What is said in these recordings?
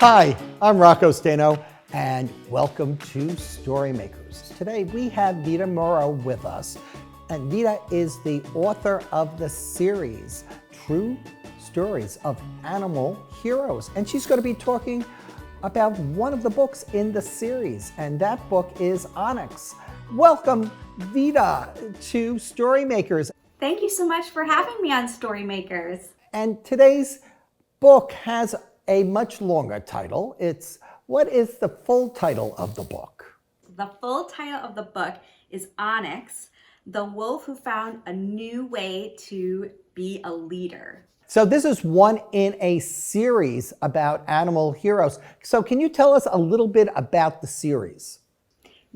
Hi, I'm Rocco Stano, and welcome to StoryMakers. Today we have Vita Murrow with us, and Vita is the author of the series, True Stories of Animal Heroes. And she's going to be talking about one of the books in the series, and that book is ONYX. Welcome, Vita, to StoryMakers. Thank you so much for having me on StoryMakers. And today's book has a much longer title. What is the full title of the book? The full title of the book is ONYX, the wolf who found a new way to be a leader. So this is one in a series about animal heroes. So can you tell us a little bit about the series?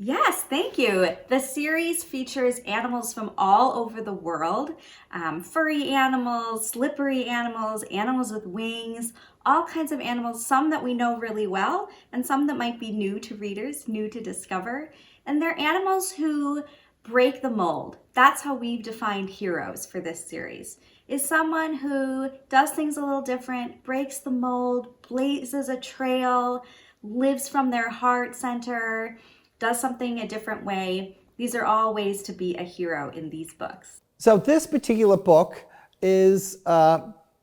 Yes, thank you. The series features animals from all over the world, furry animals, slippery animals, animals with wings, all kinds of animals, some that we know really well and some that might be new to readers, new to discover. And they're animals who break the mold. That's how we've defined heroes for this series, is someone who does things a little different, breaks the mold, blazes a trail, lives from their heart center, does something a different way. These are all ways to be a hero in these books. So this particular book is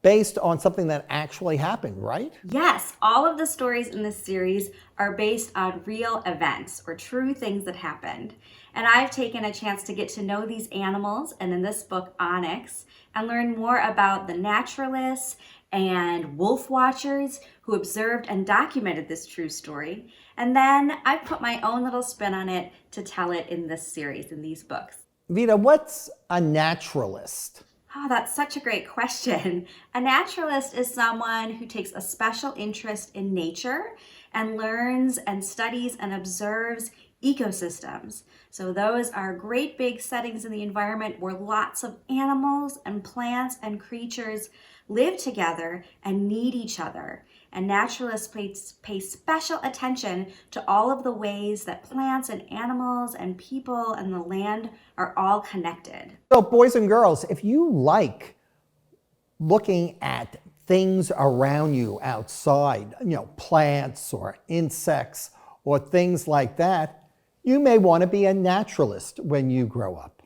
based on something that actually happened, right? Yes, all of the stories in this series are based on real events or true things that happened. And I've taken a chance to get to know these animals, and in this book, ONYX, and learn more about the naturalists and wolf watchers who observed and documented this true story. And then I put my own little spin on it to tell it in this series, in these books. Vita, what's a naturalist? Oh, that's such a great question. A naturalist is someone who takes a special interest in nature and learns and studies and observes ecosystems. So those are great big settings in the environment where lots of animals and plants and creatures live together and need each other. And naturalists pay special attention to all of the ways that plants and animals and people and the land are all connected. So boys and girls, if you like looking at things around you outside, plants or insects or things like that, you may want to be a naturalist when you grow up.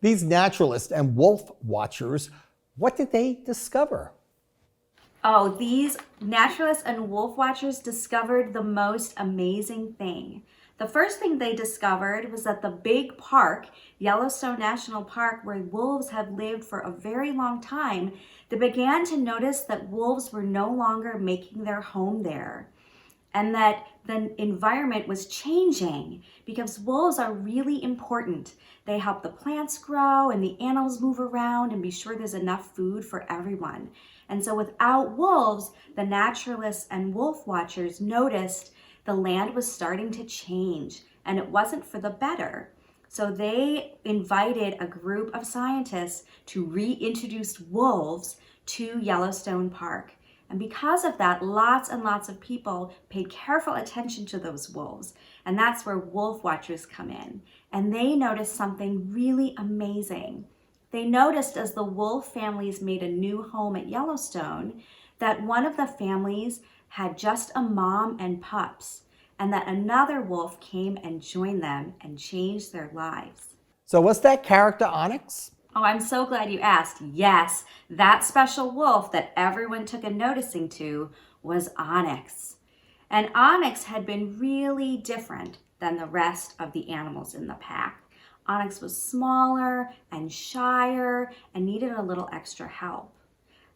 These naturalists and wolf watchers, what did they discover? Oh, these naturalists and wolf watchers discovered the most amazing thing. The first thing they discovered was that the big park, Yellowstone National Park, where wolves have lived for a very long time, they began to notice that wolves were no longer making their home there, and that the environment was changing because wolves are really important. They help the plants grow and the animals move around and be sure there's enough food for everyone. And so without wolves, the naturalists and wolf watchers noticed the land was starting to change, and it wasn't for the better. So they invited a group of scientists to reintroduce wolves to Yellowstone Park. And because of that, lots and lots of people paid careful attention to those wolves. And that's where wolf watchers come in. And they noticed something really amazing. They noticed as the wolf families made a new home at Yellowstone that one of the families had just a mom and pups, and that another wolf came and joined them and changed their lives. So what's that character, ONYX? Oh, I'm so glad you asked. Yes, that special wolf that everyone took a noticing to was ONYX. And ONYX had been really different than the rest of the animals in the pack. ONYX was smaller and shyer and needed a little extra help.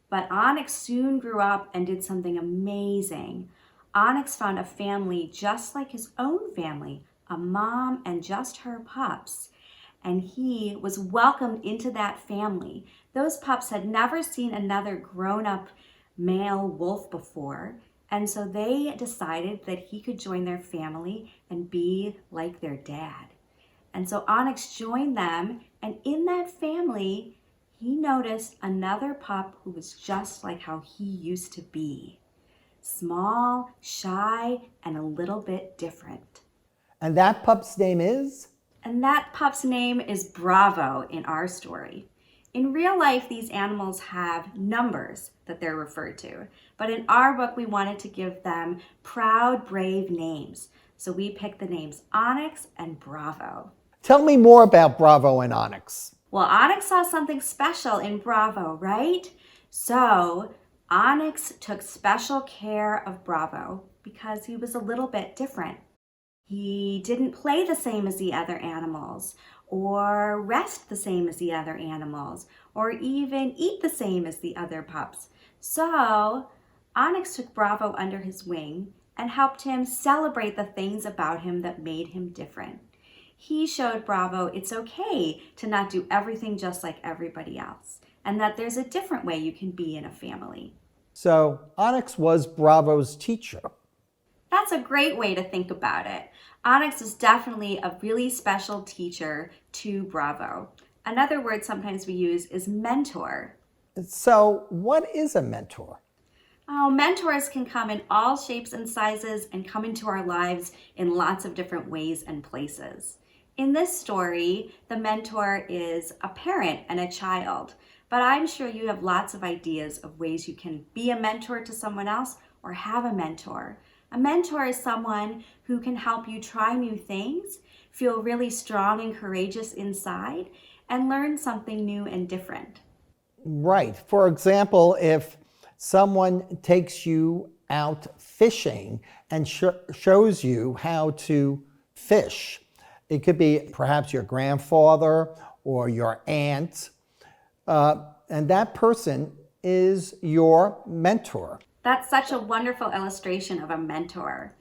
But ONYX soon grew up and did something amazing. ONYX found a family just like his own family, a mom and just her pups. And he was welcomed into that family. Those pups had never seen another grown-up male wolf before, and so they decided that he could join their family and be like their dad. And so ONYX joined them, and in that family, he noticed another pup who was just like how he used to be. Small, shy, and a little bit different. And that pup's name is? And that pup's name is Bravo in our story. In real life, these animals have numbers that they're referred to, but in our book, we wanted to give them proud, brave names. So we picked the names ONYX and Bravo. Tell me more about Bravo and ONYX. Well, ONYX saw something special in Bravo, right? So ONYX took special care of Bravo because he was a little bit different. He didn't play the same as the other animals, or rest the same as the other animals, or even eat the same as the other pups. So ONYX took Bravo under his wing and helped him celebrate the things about him that made him different. He showed Bravo it's okay to not do everything just like everybody else, and that there's a different way you can be in a family. So ONYX was Bravo's teacher. That's a great way to think about it. ONYX is definitely a really special teacher to Bravo. Another word sometimes we use is mentor. So what is a mentor? Oh, mentors can come in all shapes and sizes and come into our lives in lots of different ways and places. In this story, the mentor is a parent and a child, but I'm sure you have lots of ideas of ways you can be a mentor to someone else or have a mentor. A mentor is someone who can help you try new things, feel really strong and courageous inside, and learn something new and different. Right. For example, if someone takes you out fishing and shows you how to fish, it could be perhaps your grandfather or your aunt, and that person is your mentor. That's such a wonderful illustration of a mentor.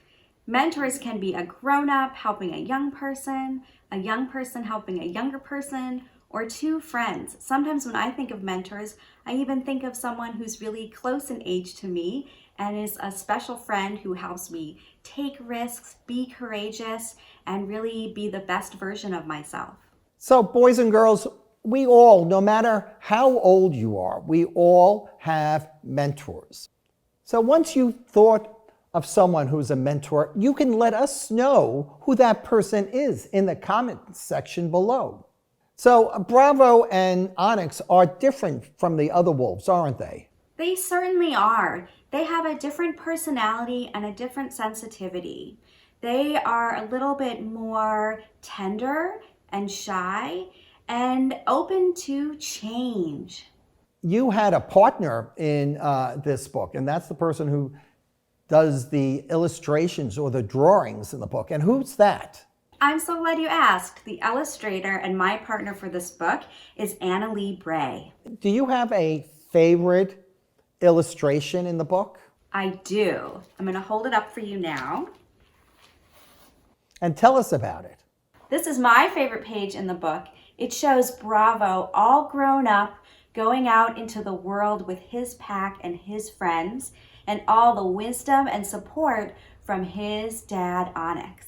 Mentors can be a grown-up helping a young person helping a younger person, or two friends. Sometimes when I think of mentors, I even think of someone who's really close in age to me and is a special friend who helps me take risks, be courageous, and really be the best version of myself. So boys and girls, we all, no matter how old you are, we all have mentors. So once you've thought of someone who's a mentor, you can let us know who that person is in the comment section below. So Bravo and ONYX are different from the other wolves, aren't they? They certainly are. They have a different personality and a different sensitivity. They are a little bit more tender and shy and open to change. You had a partner in this book, and that's the person who does the illustrations or the drawings in the book. And who's that? I'm so glad you asked. The illustrator and my partner for this book is ANNELI BRAY. Do you have a favorite illustration in the book? I do. I'm going to hold it up for you now. And tell us about it. This is my favorite page in the book. It shows Bravo all grown up, going out into the world with his pack and his friends, and all the wisdom and support from his dad, ONYX.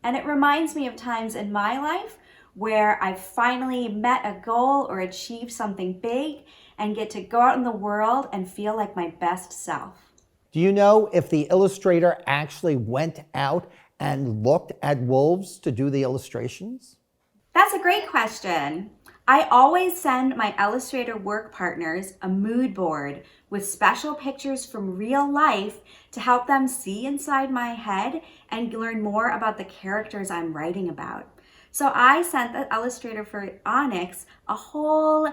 And it reminds me of times in my life where I finally met a goal or achieved something big and get to go out in the world and feel like my best self. Do you know if the illustrator actually went out and looked at wolves to do the illustrations? That's a great question. I always send my illustrator work partners a mood board with special pictures from real life to help them see inside my head and learn more about the characters I'm writing about. So I sent the illustrator for ONYX a whole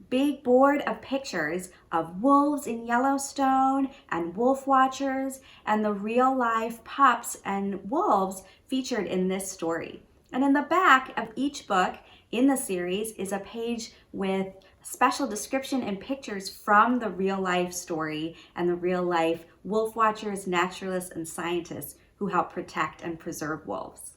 big board of pictures of wolves in Yellowstone and wolf watchers and the real life pups and wolves featured in this story. And in the back of each book in the series is a page with special description and pictures from the real life story and the real life wolf watchers, naturalists, and scientists who help protect and preserve wolves.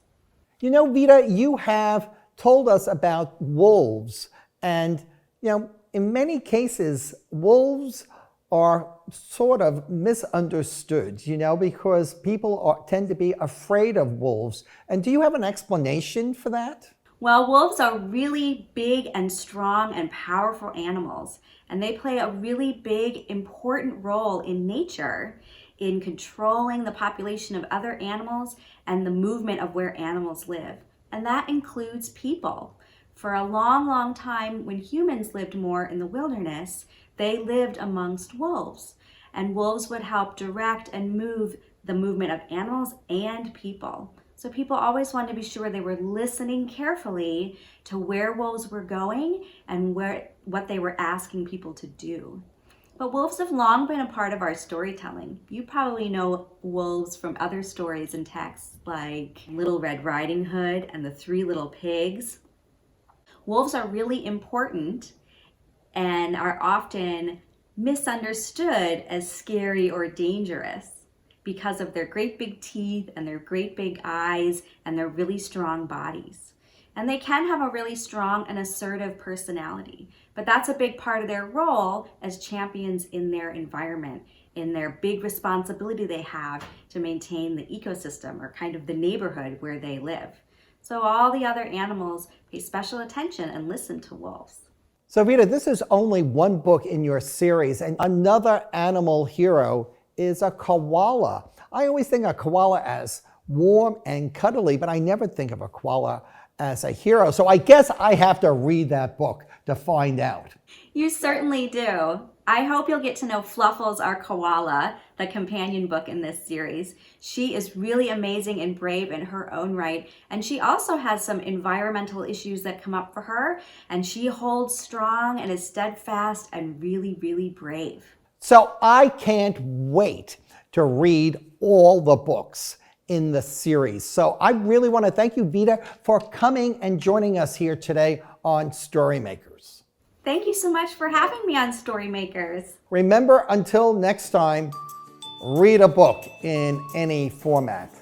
You know, Vita, you have told us about wolves, and in many cases, wolves are sort of misunderstood, because people tend to be afraid of wolves. And do you have an explanation for that? Well, wolves are really big and strong and powerful animals, and they play a really big, important role in nature in controlling the population of other animals and the movement of where animals live. And that includes people. For a long, long time, when humans lived more in the wilderness, they lived amongst wolves. And wolves would help direct and move the movement of animals and people. So people always wanted to be sure they were listening carefully to where wolves were going and what they were asking people to do. But wolves have long been a part of our storytelling. You probably know wolves from other stories and texts like Little Red Riding Hood and the Three Little Pigs. Wolves are really important and are often misunderstood as scary or dangerous because of their great big teeth and their great big eyes and their really strong bodies. And they can have a really strong and assertive personality, but that's a big part of their role as champions in their environment, in their big responsibility they have to maintain the ecosystem or kind of the neighborhood where they live. So all the other animals pay special attention and listen to wolves. So Vita, this is only one book in your series, and another animal hero is a koala. I always think of koala as warm and cuddly, but I never think of a koala as a hero. So I guess I have to read that book to find out. You certainly do. I hope you'll get to know Fluffles, our koala, the companion book in this series. She is really amazing and brave in her own right, and she also has some environmental issues that come up for her, and she holds strong and is steadfast and really, really brave. So I can't wait to read all the books in the series. So I really want to thank you, Vita, for coming and joining us here today on StoryMakers. Thank you so much for having me on StoryMakers. Remember, until next time, read a book in any format.